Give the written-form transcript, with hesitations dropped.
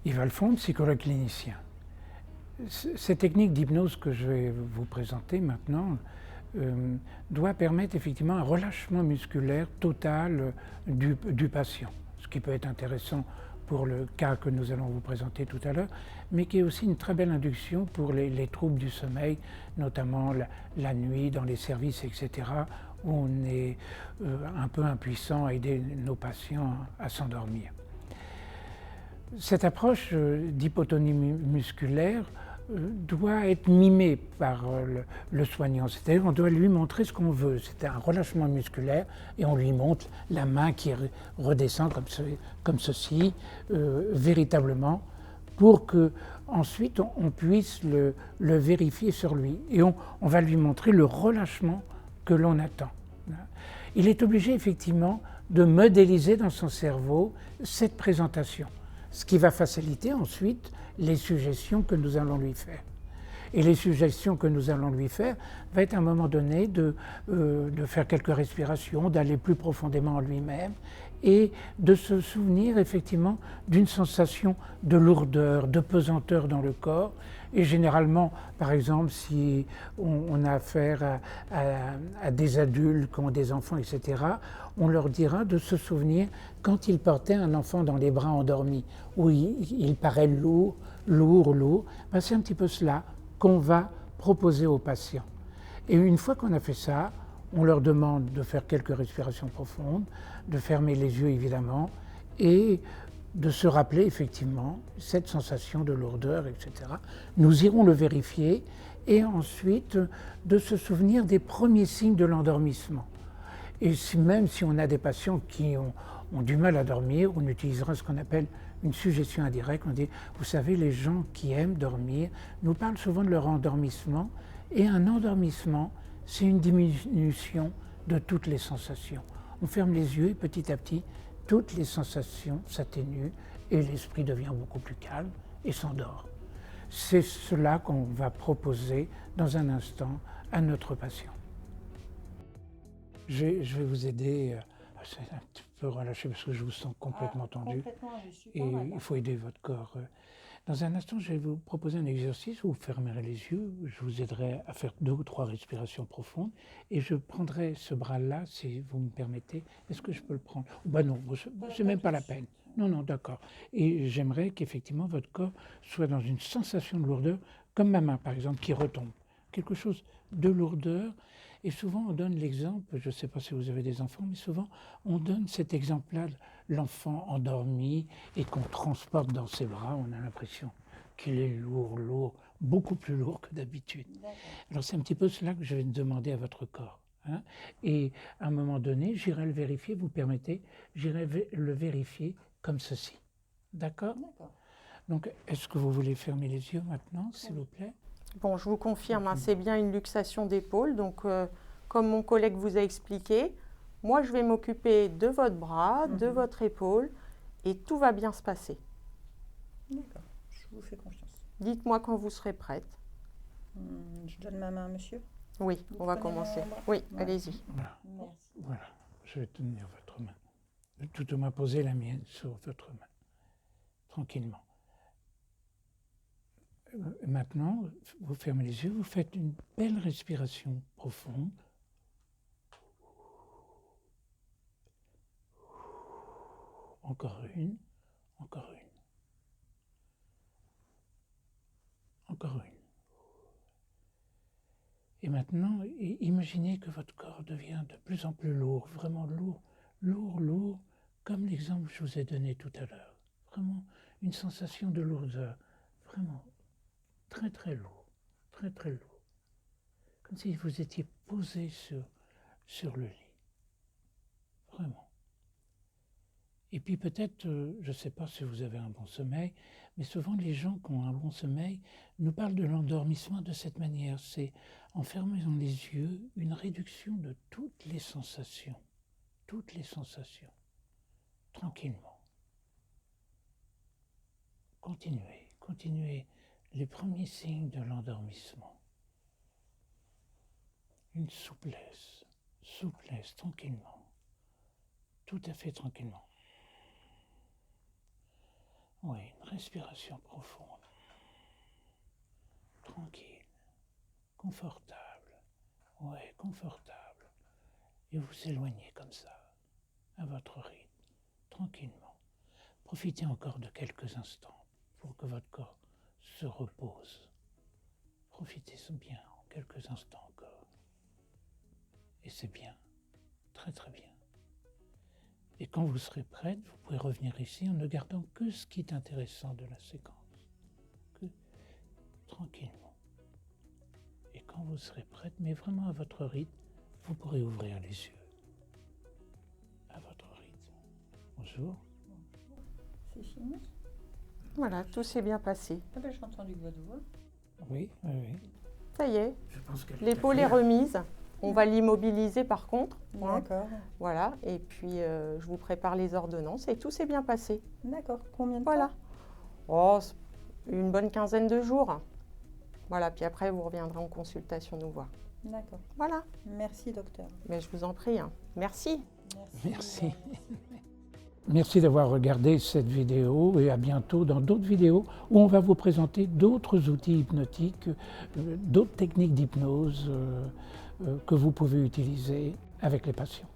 Yves Alphonse, psychologue clinicien. Cette technique d'hypnose que je vais vous présenter maintenant doit permettre effectivement un relâchement musculaire total du patient, ce qui peut être intéressant pour le cas que nous allons vous présenter tout à l'heure, mais qui est aussi une très belle induction pour les troubles du sommeil, notamment la nuit dans les services, etc., où on est un peu impuissant à aider nos patients à s'endormir. Cette approche d'hypotonie musculaire doit être mimée par le soignant, c'est-à-dire on doit lui montrer ce qu'on veut. C'est un relâchement musculaire et on lui montre la main qui redescend comme ceci, véritablement, pour que ensuite on puisse le vérifier sur lui. Et on va lui montrer le relâchement que l'on attend. Il est obligé effectivement de modéliser dans son cerveau cette présentation, ce qui va faciliter ensuite les suggestions que nous allons lui faire. Et les suggestions que nous allons lui faire va être à un moment donné de faire quelques respirations, d'aller plus profondément en lui-même et de se souvenir effectivement d'une sensation de lourdeur, de pesanteur dans le corps. Et généralement, par exemple, si on a affaire à des adultes qui ont des enfants, etc., on leur dira de se souvenir quand ils portaient un enfant dans les bras endormi, où il paraît lourd, ben c'est un petit peu cela qu'on va proposer aux patients. Et une fois qu'on a fait ça, on leur demande de faire quelques respirations profondes, de fermer les yeux évidemment, et de se rappeler effectivement cette sensation de lourdeur, etc. Nous irons le vérifier et ensuite de se souvenir des premiers signes de l'endormissement. Et même si on a des patients qui ont du mal à dormir, on utilisera ce qu'on appelle une suggestion indirecte. On dit, vous savez, les gens qui aiment dormir nous parlent souvent de leur endormissement, et un endormissement, c'est une diminution de toutes les sensations. On ferme les yeux et petit à petit, toutes les sensations s'atténuent et l'esprit devient beaucoup plus calme et s'endort. C'est cela qu'on va proposer dans un instant à notre patient. Je vais vous aider à un petit peu relâcher parce que je vous sens complètement tendu. Et il faut aider votre corps. Dans un instant, je vais vous proposer un exercice où vous fermerez les yeux. Je vous aiderai à faire 2 ou 3 respirations profondes. Et je prendrai ce bras-là, si vous me permettez. Est-ce que je peux le prendre? Ben non, c'est même pas la peine. Non, non, d'accord. Et j'aimerais qu'effectivement votre corps soit dans une sensation de lourdeur, comme ma main par exemple, qui retombe. Quelque chose de lourdeur. Et souvent on donne l'exemple, je ne sais pas si vous avez des enfants, mais souvent on donne cet exemple-là, l'enfant endormi et qu'on transporte dans ses bras, on a l'impression qu'il est lourd, beaucoup plus lourd que d'habitude. Alors c'est un petit peu cela que je vais demander à votre corps. Hein. Et à un moment donné, j'irai le vérifier, vous permettez, j'irai le vérifier comme ceci. D'accord? Donc, est-ce que vous voulez fermer les yeux maintenant, s'il vous plaît? Bon, je vous confirme, hein, c'est bien une luxation d'épaule. Donc, comme mon collègue vous a expliqué, moi, je vais m'occuper de votre bras, de votre épaule, et tout va bien se passer. D'accord, je vous fais confiance. Dites-moi quand vous serez prête. Je donne ma main à monsieur. Oui, on va commencer. Oui, allez-y. Voilà. Merci. Voilà, je vais tenir votre main. Tout au moins poser la mienne sur votre main, tranquillement. Maintenant, vous fermez les yeux, vous faites une belle respiration profonde. Encore une, encore une, encore une. Et maintenant, imaginez que votre corps devient de plus en plus lourd, vraiment lourd, comme l'exemple que je vous ai donné tout à l'heure. Vraiment une sensation de lourdeur, vraiment très très lourd, très lourd. Comme si vous étiez posé sur le lit. Vraiment. Et puis peut-être, je ne sais pas si vous avez un bon sommeil, mais souvent les gens qui ont un bon sommeil nous parlent de l'endormissement de cette manière. C'est en fermant les yeux, une réduction de toutes les sensations, tranquillement. Continuez les premiers signes de l'endormissement. Une souplesse, tranquillement, tout à fait tranquillement. Oui, une respiration profonde. Tranquille, confortable. Oui, confortable. Et vous éloignez comme ça, à votre rythme, tranquillement. Profitez encore de quelques instants pour que votre corps se repose. Profitez bien, quelques instants encore. Et c'est bien, très très bien. Et quand vous serez prête, vous pouvez revenir ici en ne gardant que ce qui est intéressant de la séquence. Que tranquillement. Et quand vous serez prête, mais vraiment à votre rythme, vous pourrez ouvrir les yeux. À votre rythme. Bonjour. C'est fini? Voilà, tout s'est bien passé. Ah ben, j'ai entendu votre voix. Oui, oui, oui. Ça y est, Je pense que l'épaule est remise. On va l'immobiliser par contre. Hein. D'accord. Voilà, et puis je vous prépare les ordonnances et tout s'est bien passé. D'accord. Combien de Voilà. temps? Oh, une bonne quinzaine de jours. Voilà, puis après vous reviendrez en consultation nous voir. D'accord. Voilà, Merci, docteur. mais je vous en prie. Hein. Merci. Merci. Merci d'avoir regardé cette vidéo et à bientôt dans d'autres vidéos où on va vous présenter d'autres outils hypnotiques, d'autres techniques d'hypnose que vous pouvez utiliser avec les patients.